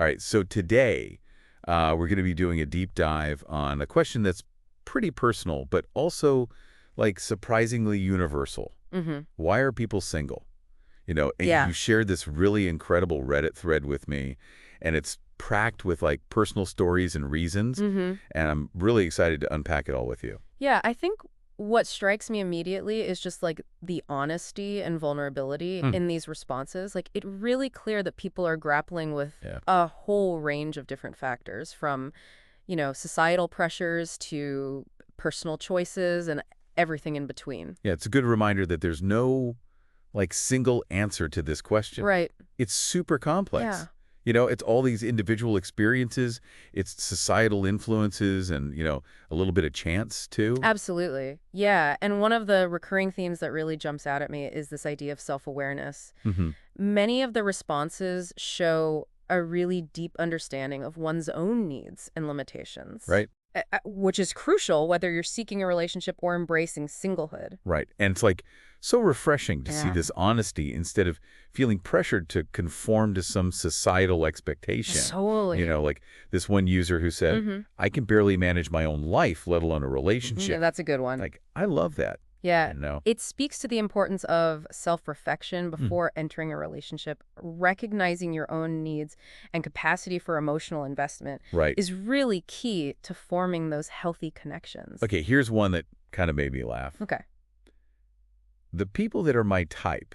All right, so today we're going to be doing a deep dive on a question that's pretty personal, but also like surprisingly universal. Mm-hmm. Why are people single? And you Yeah. shared this really incredible Reddit thread with me, and it's packed with like personal stories and reasons, Mm-hmm. and I'm really excited to unpack it all with you. Yeah, I think what strikes me immediately is just like the honesty and vulnerability Hmm. in these responses. Like, it's really clear that people are grappling with Yeah. a whole range of different factors, from, societal pressures to personal choices and everything in between. Yeah, it's a good reminder that there's no like single answer to this question. Right. It's super Yeah. complex. It's all these individual experiences, it's societal influences, and, a little bit of chance too. Absolutely. Yeah. And one of the recurring themes that really jumps out at me is this idea of self-awareness. Hmm. Many of the responses show a really deep understanding of one's own needs and limitations, Right? which is crucial whether you're seeking a relationship or embracing singlehood. Right. And it's like so refreshing to see Yeah, this honesty instead of feeling pressured to conform to some societal expectation. totally. Like this one user who said, Mm-hmm. I can barely manage my own life, let alone a Yeah, relationship. that's a good one. Like, I love that. Yeah, You know? it speaks to the importance of self-reflection Mm. before entering a relationship. Recognizing your own needs and capacity for emotional investment Right. is really key to forming those healthy connections. Okay, here's one that kind of made me laugh. Okay. The people that are my type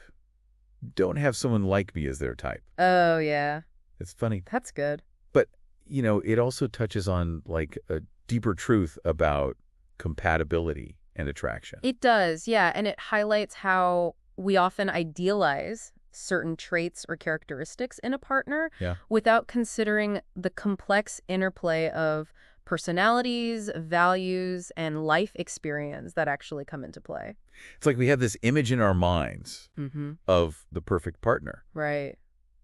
don't have someone like me as their type. Oh, yeah. It's funny. That's good. But, it also touches on like a deeper truth about compatibility and attraction. It does, yeah, and it highlights how we often idealize certain traits or characteristics in a partner Yeah. without considering the complex interplay of personalities, values, and life experience that actually come into play. It's like we have this image in our minds Mm-hmm. of the perfect partner, Right.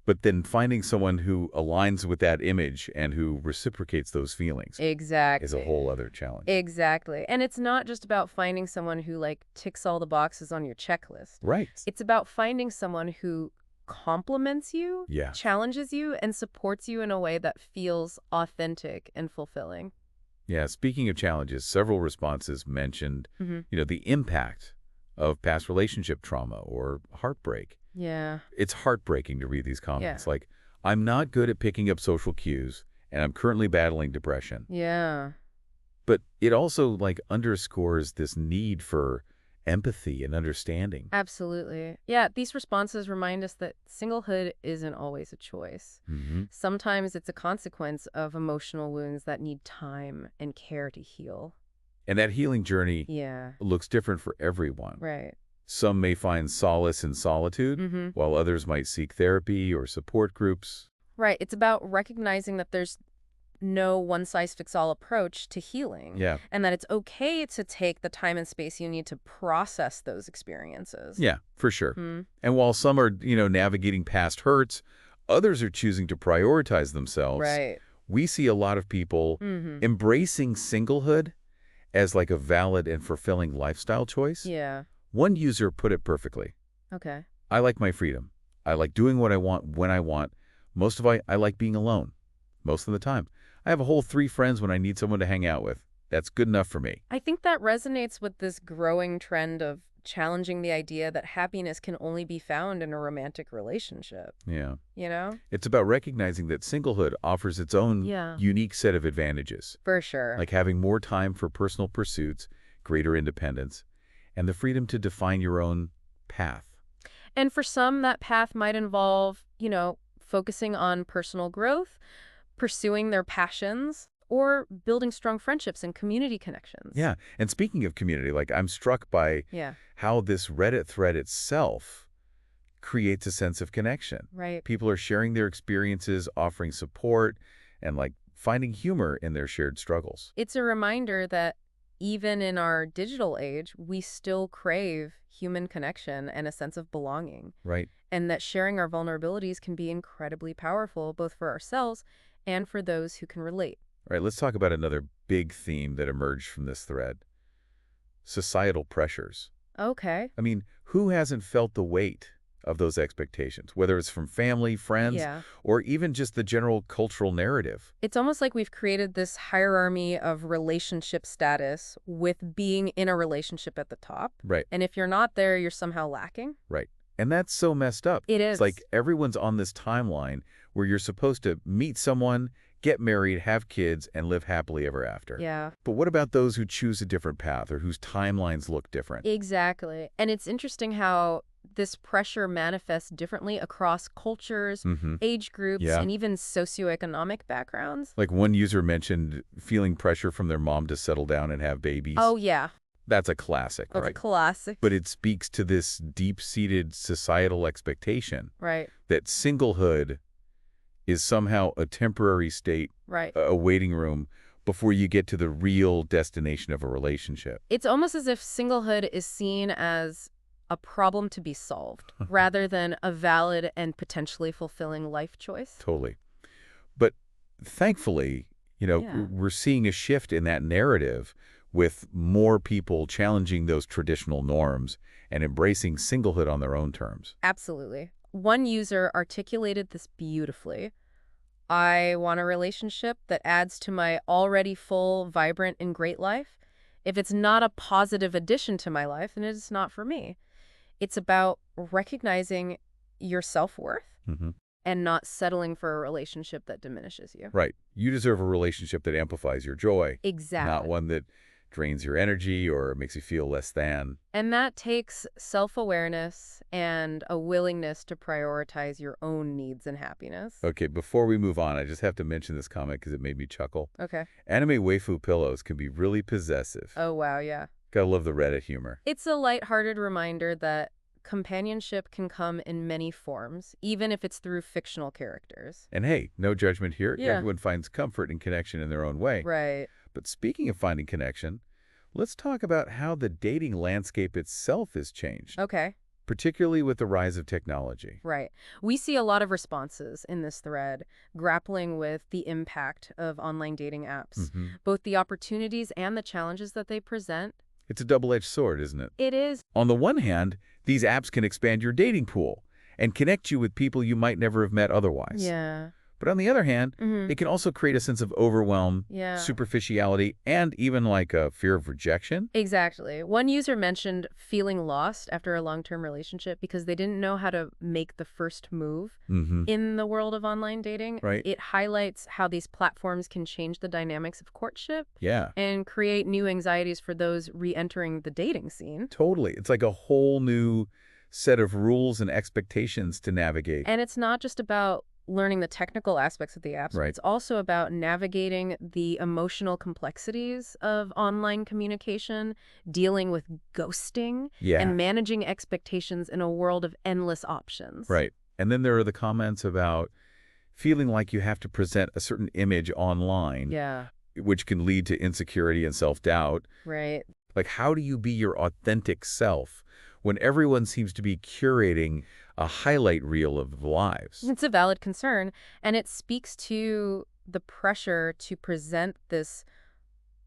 but then finding someone who aligns with that image and who reciprocates those feelings is a Exactly. whole other challenge. Exactly. And it's not just about finding someone who, like, ticks all the boxes on your checklist. Right. It's about finding someone who compliments you, Yeah. challenges you, and supports you in a way that feels authentic and fulfilling. Yeah. Speaking of challenges, several responses mentioned, Mm-hmm. the impact of past relationship trauma or heartbreak. Yeah. It's heartbreaking to read these comments. Yeah. Like, I'm not good at picking up social cues, and I'm currently battling depression. Yeah. But it also like underscores this need for empathy and understanding. Absolutely. Yeah, these responses remind us that singlehood isn't always a choice. Hmm. Sometimes it's a consequence of emotional wounds that need time and care to heal. And that healing journey Yeah. looks different for everyone. Right. Some may find solace in solitude, Mm-hmm. while others might seek therapy or support groups. Right. It's about recognizing that there's no one-size-fits-all approach to healing, Yeah. and that it's okay to take the time and space you need to process those experiences. Yeah, for sure. Hmm. And while some are, navigating past hurts, others are choosing to prioritize themselves. Right. We see a lot of people Mm-hmm. embracing singlehood as like a valid and fulfilling lifestyle choice. Yeah. One user put it perfectly. Okay. I like my freedom. I like doing what I want when I want. Most of I like being alone. Most of the time. I have a whole 3 friends when I need someone to hang out with. That's good enough for me. I think that resonates with this growing trend of challenging the idea that happiness can only be found in a romantic relationship, Yeah. you know? It's about recognizing that singlehood offers its own Yeah. unique set of advantages, For sure. like having more time for personal pursuits, greater independence, and the freedom to define your own path. And for some, that path might involve, focusing on personal growth, pursuing their passions, or building strong friendships and community connections. Yeah. And speaking of community, like I'm struck by Yeah. how this Reddit thread itself creates a sense of connection. Right. People are sharing their experiences, offering support, and like finding humor in their shared struggles. It's a reminder that even in our digital age, we still crave human connection and a sense of belonging, Right. and that sharing our vulnerabilities can be incredibly powerful, both for ourselves and for those who can relate. All right, let's talk about another big theme that emerged from this thread. Societal pressures. Okay. I mean, who hasn't felt the weight of those expectations, whether it's from family, friends, Yeah. or even just the general cultural narrative. It's almost like we've created this hierarchy of relationship status with being in a relationship at the top. Right, And if you're not there, you're somehow lacking. right. And that's so messed up. It It's is. like everyone's on this timeline where you're supposed to meet someone, get married, have kids, and live happily ever after. Yeah, But what about those who choose a different path or whose timelines look different? exactly. And it's interesting how this pressure manifests differently across cultures, Mm-hmm. age groups, Yeah. and even socioeconomic backgrounds. Like one user mentioned feeling pressure from their mom to settle down and have babies. Oh, yeah. That's a classic, That's a right? classic. But it speaks to this deep-seated societal expectation Right, that singlehood is somehow a temporary state, right. a waiting room, before you get to the real destination of a relationship. It's almost as if singlehood is seen as a problem to be solved rather than a valid and potentially fulfilling life choice. Totally. But thankfully, Yeah. we're seeing a shift in that narrative with more people challenging those traditional norms and embracing singlehood on their own terms. Absolutely. One user articulated this beautifully. I want a relationship that adds to my already full, vibrant, and great life. If it's not a positive addition to my life, then it's not for me. It's about recognizing your self-worth Mm-hmm. and not settling for a relationship that diminishes you. Right. You deserve a relationship that amplifies your joy, Exactly. not one that drains your energy or makes you feel less than. And that takes self-awareness and a willingness to prioritize your own needs and happiness. Okay, before we move on, I just have to mention this comment because it made me chuckle. Okay. Anime waifu pillows can be really possessive. Oh, wow, yeah. Gotta love the Reddit humor. It's a lighthearted reminder that companionship can come in many forms, even if it's through fictional characters. And hey, no judgment here. Yeah. Everyone finds comfort and connection in their own way. Right. But speaking of finding connection, let's talk about how the dating landscape itself has changed, Okay. particularly with the rise of technology. Right. We see a lot of responses in this thread grappling with the impact of online dating apps, Mhm. both the opportunities and the challenges that they present. It's a double-edged sword, isn't it? It is. On the one hand, these apps can expand your dating pool and connect you with people you might never have met otherwise. Yeah. But on the other hand, Mm-hmm. it can also create a sense of overwhelm, Yeah. superficiality, and even like a fear of rejection. Exactly. One user mentioned feeling lost after a long-term relationship because they didn't know how to make the first move Mm-hmm. in the world of online dating. Right. It highlights how these platforms can change the dynamics of courtship Yeah, and create new anxieties for those re-entering the dating scene. totally. It's like a whole new set of rules and expectations to navigate. And it's not just about learning the technical aspects of the apps. Right. It's also about navigating the emotional complexities of online communication, dealing with ghosting, Yeah, and managing expectations in a world of endless options. right. And then there are the comments about feeling like you have to present a certain image online, Yeah, which can lead to insecurity and self-doubt. right. Like, how do you be your authentic self when everyone seems to be curating a highlight reel of lives? It's a valid concern, and it speaks to the pressure to present this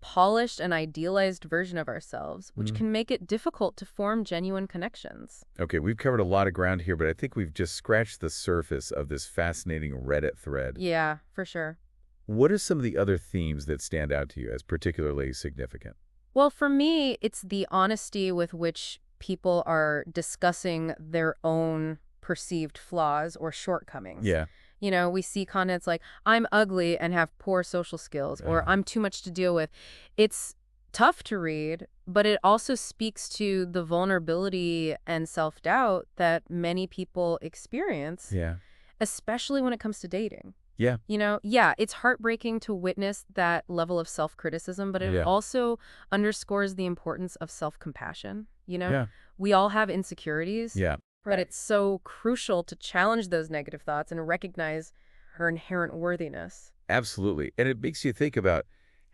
polished and idealized version of ourselves, which Mm. can make it difficult to form genuine connections. Okay, we've covered a lot of ground here, but I think we've just scratched the surface of this fascinating Reddit thread. Yeah, for sure. What are some of the other themes that stand out to you as particularly significant? Well, for me, it's the honesty with which people are discussing their own perceived flaws or shortcomings. Yeah. You know, we see comments like, I'm ugly and have poor social skills, or I'm too much to deal with. It's tough to read, but it also speaks to the vulnerability and self-doubt that many people experience, Yeah. especially when it comes to dating. Yeah. You know, yeah, it's heartbreaking to witness that level of self-criticism, but it Yeah. also underscores the importance of self-compassion. You know, Yeah. we all have insecurities, Yeah. but it's so crucial to challenge those negative thoughts and recognize her inherent worthiness. Absolutely. And it makes you think about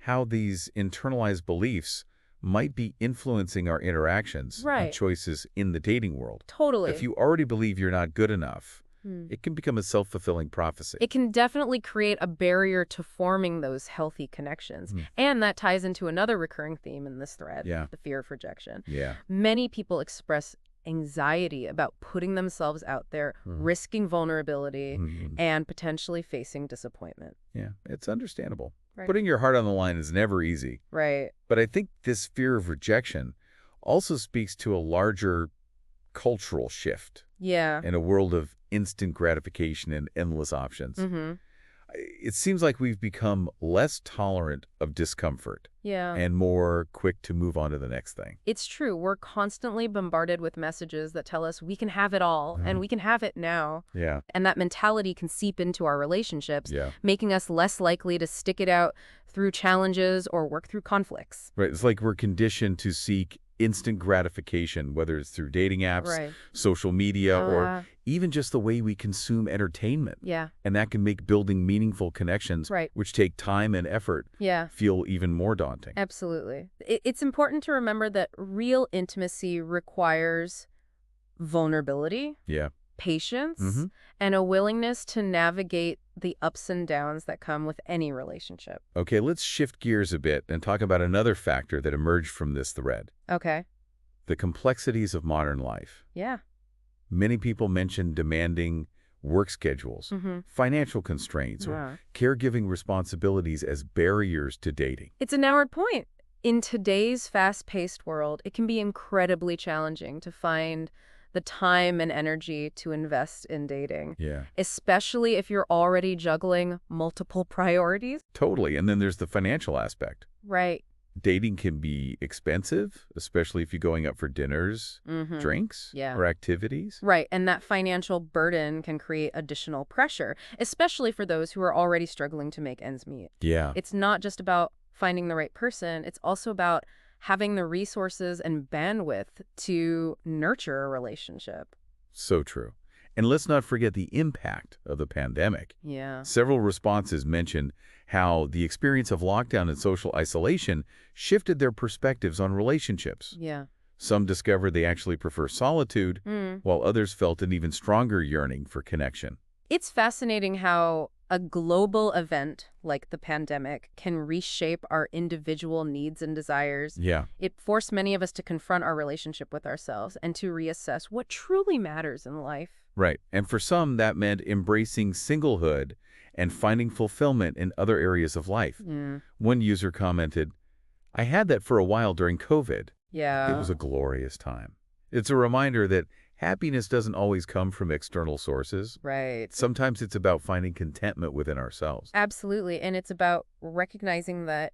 how these internalized beliefs might be influencing our interactions Right. and choices in the dating world. Totally. If you already believe you're not good enough, Hmm. it can become a self-fulfilling prophecy. It can definitely create a barrier to forming those healthy connections. Hmm. And that ties into another recurring theme in this thread, Yeah. the fear of rejection. Yeah. Many people express anxiety about putting themselves out there, risking vulnerability, and potentially facing disappointment. Yeah, it's understandable. Right. Putting your heart on the line is never easy. Right. But I think this fear of rejection also speaks to a larger cultural shift Yeah. in a world of instant gratification and endless options. Mm-hmm. It seems like we've become less tolerant of discomfort Yeah. and more quick to move on to the next thing. It's true. We're constantly bombarded with messages that tell us we can have it all and we can have it now. Yeah, And that mentality can seep into our relationships, yeah. making us less likely to stick it out through challenges or work through conflicts. Right. It's like we're conditioned to seek instant gratification, whether it's through dating apps, Right. social media, or Uh, even just the way we consume entertainment. Yeah. And that can make building meaningful connections, Right. which take time and effort, Yeah. feel even more daunting. Absolutely. It's important to remember that real intimacy requires vulnerability, Yeah. patience, Mhm. and a willingness to navigate the ups and downs that come with any relationship. Okay, let's shift gears a bit and talk about another factor that emerged from this thread, Okay. the complexities of modern life. Yeah. Many people mention demanding work schedules, Mm-hmm. financial constraints, or Yeah. caregiving responsibilities as barriers to dating. It's a narrowed point. In today's fast-paced world, it can be incredibly challenging to find the time and energy to invest in dating, Yeah, especially if you're already juggling multiple priorities. totally. And then there's the financial aspect. Right. Dating can be expensive, especially if you're going out for dinners, Mm-hmm. drinks, Yeah. or activities. Right, and that financial burden can create additional pressure, especially for those who are already struggling to make ends meet. Yeah, It's not just about finding the right person, it's also about having the resources and bandwidth to nurture a relationship. so true. And let's not forget the impact of the pandemic. Yeah. Several responses mentioned how the experience of lockdown and social isolation shifted their perspectives on relationships. Yeah. Some discovered they actually prefer solitude, Mm. while others felt an even stronger yearning for connection. It's fascinating how a global event like the pandemic can reshape our individual needs and desires. Yeah, It forced many of us to confront our relationship with ourselves and to reassess what truly matters in life. right. And for some, that meant embracing singlehood and finding fulfillment in other areas of life. Yeah. One user commented, "I had that for a while during COVID. Yeah. It was a glorious time." It's a reminder that happiness doesn't always come from external sources. Right. Sometimes it's about finding contentment within ourselves. Absolutely. And it's about recognizing that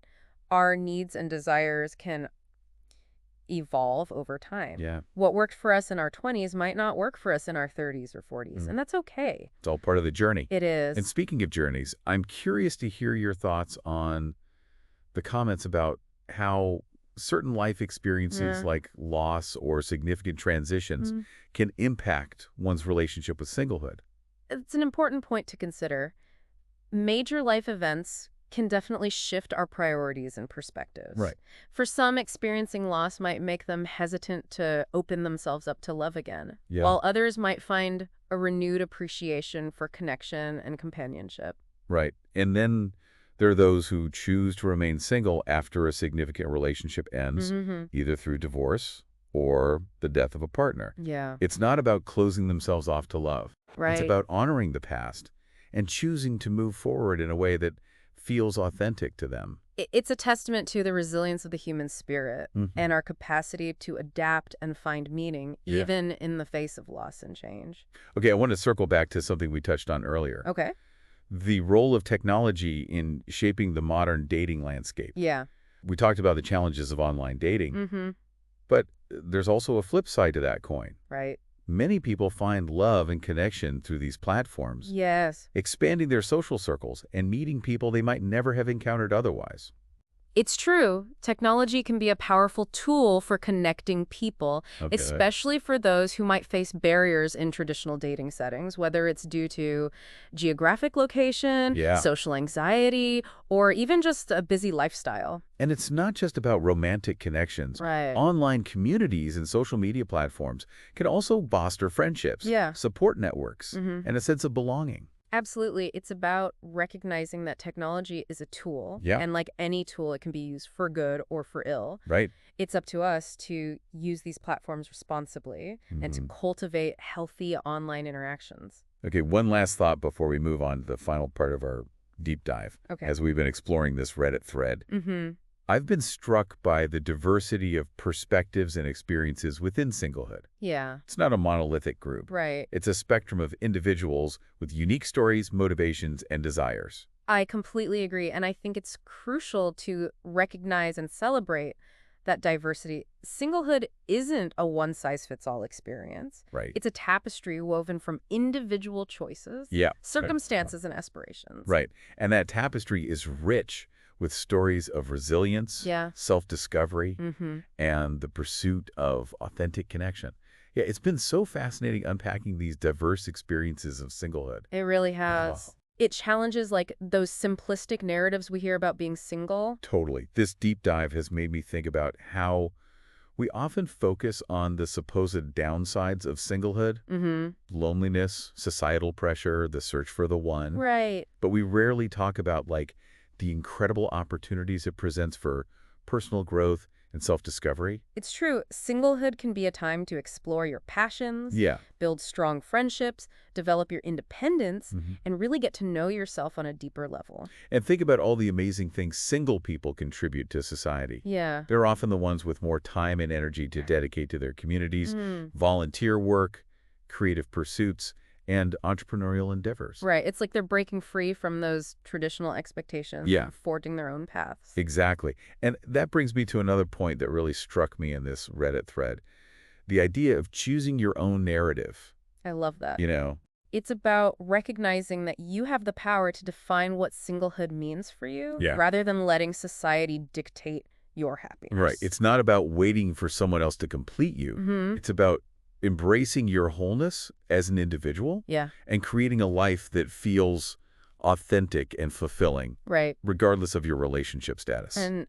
our needs and desires can evolve over time. Yeah, What worked for us in our 20s might not work for us in our 30s or 40s, and that's okay. it's all part of the journey. It is. And speaking of journeys, I'm curious to hear your thoughts on the comments about how certain life experiences Yeah. like loss or significant transitions Mhm. can impact one's relationship with singlehood. It's an important point to consider. Major life events can definitely shift our priorities and perspectives. Right. For some, experiencing loss might make them hesitant to open themselves up to love again, Yeah. while others might find a renewed appreciation for connection and companionship. Right. And then there are those who choose to remain single after a significant relationship ends, Mm-hmm. either through divorce or the death of a partner. Yeah, It's not about closing themselves off to love. right. It's about honoring the past and choosing to move forward in a way that feels authentic to them. It's a testament to the resilience of the human spirit Mhm. and our capacity to adapt and find meaning, Yeah. even in the face of loss and change. Okay, I want to circle back to something we touched on earlier. Okay. The role of technology in shaping the modern dating landscape. Yeah. We talked about the challenges of online dating, Mm-hmm. but there's also a flip side to that coin. Right. Many people find love and connection through these platforms, Yes. expanding their social circles and meeting people they might never have encountered otherwise. It's true. Technology can be a powerful tool for connecting people, Okay. especially for those who might face barriers in traditional dating settings, whether it's due to geographic location, Yeah. social anxiety, or even just a busy lifestyle. And it's not just about romantic connections. Right. Online communities and social media platforms can also foster friendships, Yeah. support networks, Mhm. and a sense of belonging. Absolutely. It's about recognizing that technology is a tool. Yeah. And like any tool, it can be used for good or for ill. Right. It's up to us to use these platforms responsibly and to cultivate healthy online interactions. Okay, one last thought before we move on to the final part of our deep dive. Okay. As we've been exploring this Reddit thread, Mm-hmm. I've been struck by the diversity of perspectives and experiences within singlehood. Yeah. It's not a monolithic group. Right. It's a spectrum of individuals with unique stories, motivations, and desires. I completely agree. And I think it's crucial to recognize and celebrate that diversity. Singlehood isn't a one-size-fits-all experience. Right. It's a tapestry woven from individual choices, Yeah. circumstances, and aspirations. Right. And that tapestry is rich with stories of resilience, Yeah. self-discovery, Mm-hmm. and the pursuit of authentic connection. Yeah, it's been so fascinating unpacking these diverse experiences of singlehood. It really has. Oh. It challenges like those simplistic narratives we hear about being single. Totally. This deep dive has made me think about how we often focus on the supposed downsides of singlehood, Mm-hmm. loneliness, societal pressure, the search for the one, Right. but we rarely talk about the incredible opportunities it presents for personal growth and self-discovery. It's true. Singlehood can be a time to explore your passions, Yeah. build strong friendships, develop your independence, Mhm. and really get to know yourself on a deeper level. And think about all the amazing things single people contribute to society. Yeah. They're often the ones with more time and energy to dedicate to their communities, Mm. volunteer work, creative pursuits, and entrepreneurial endeavors. Right. It's like they're breaking free from those traditional expectations Yeah. and forging their own paths. Exactly. And that brings me to another point that really struck me in this Reddit thread. The idea of choosing your own narrative, I love that. you know? It's about recognizing that you have the power to define what singlehood means for you, Yeah. rather than letting society dictate your happiness. Right. It's not about waiting for someone else to complete you. Mm-hmm. It's about embracing your wholeness as an individual Yeah. and creating a life that feels authentic and fulfilling, Right. regardless of your relationship status. And,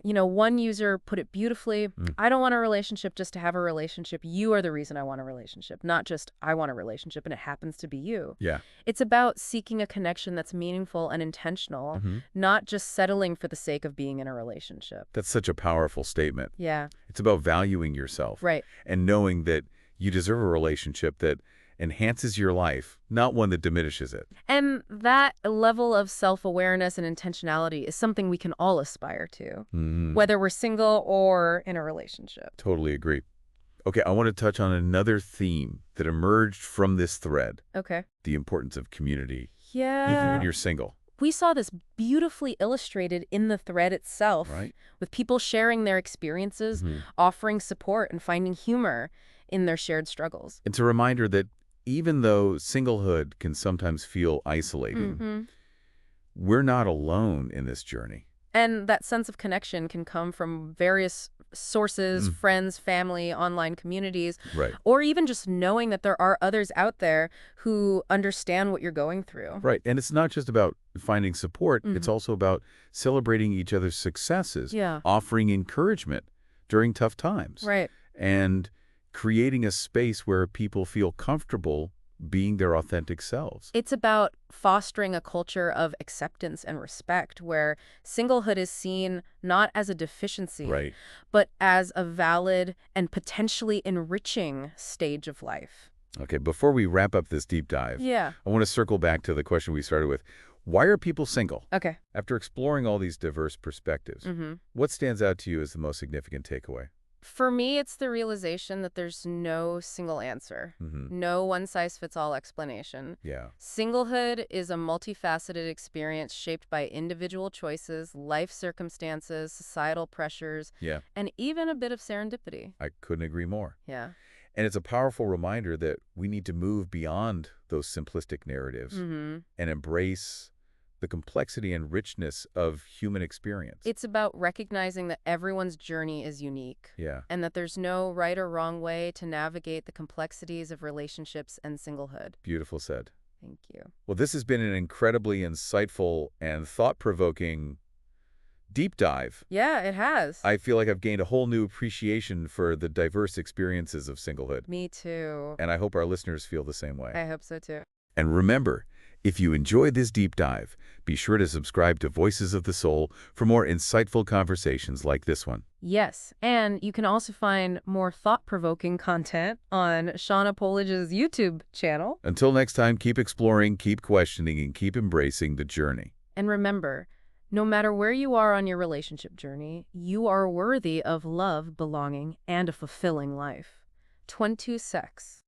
one user put it beautifully. I don't want a relationship just to have a relationship. You are the reason I want a relationship, not just I want a relationship and it happens to be you. Yeah. It's about seeking a connection that's meaningful and intentional, not just settling for the sake of being in a relationship. That's such a powerful statement. Yeah. It's about valuing yourself. Right. And knowing that you deserve a relationship that enhances your life, not one that diminishes it. And that level of self-awareness and intentionality is something we can all aspire to, whether we're single or in a relationship. Totally agree. Okay, I want to touch on another theme that emerged from this thread, Okay. the importance of community, even Yeah. when you're single. We saw this beautifully illustrated in the thread itself, Right. with people sharing their experiences, offering support, and finding humor in their shared struggles. It's a reminder that even though singlehood can sometimes feel isolating, we're not alone in this journey. And that sense of connection can come from various sources, friends, family, online communities, Right. or even just knowing that there are others out there who understand what you're going through. Right. And it's not just about finding support. It's also about celebrating each other's successes, Yeah. offering encouragement during tough times, Right. and creating a space where people feel comfortable being their authentic selves. It's about fostering a culture of acceptance and respect where singlehood is seen not as a deficiency, Right. but as a valid and potentially enriching stage of life. Okay, before we wrap up this deep dive, Yeah. I want to circle back to the question we started with. Why are people single? Okay. After exploring all these diverse perspectives, what stands out to you as the most significant takeaway? For me, it's the realization that there's no single answer, no one-size-fits-all explanation. Yeah. Singlehood is a multifaceted experience shaped by individual choices, life circumstances, societal pressures, Yeah. and even a bit of serendipity. I couldn't agree more. Yeah. And it's a powerful reminder that we need to move beyond those simplistic narratives and embrace the complexity and richness of human experience. It's about recognizing that everyone's journey is unique. Yeah. And that there's no right or wrong way to navigate the complexities of relationships and singlehood. Beautiful said. Thank you. Well, this has been an incredibly insightful and thought-provoking deep dive. Yeah, it has. I feel like I've gained a whole new appreciation for the diverse experiences of singlehood. Me too. And I hope our listeners feel the same way. I hope so too. And remember, If you enjoyed this deep dive, be sure to subscribe to Voices of the Soul for more insightful conversations like this one. Yes, and you can also find more thought-provoking content on Shauna Polidge's YouTube channel. Until next time, keep exploring, keep questioning, and keep embracing the journey. And remember, no matter where you are on your relationship journey, you are worthy of love, belonging, and a fulfilling life. 22 Sex.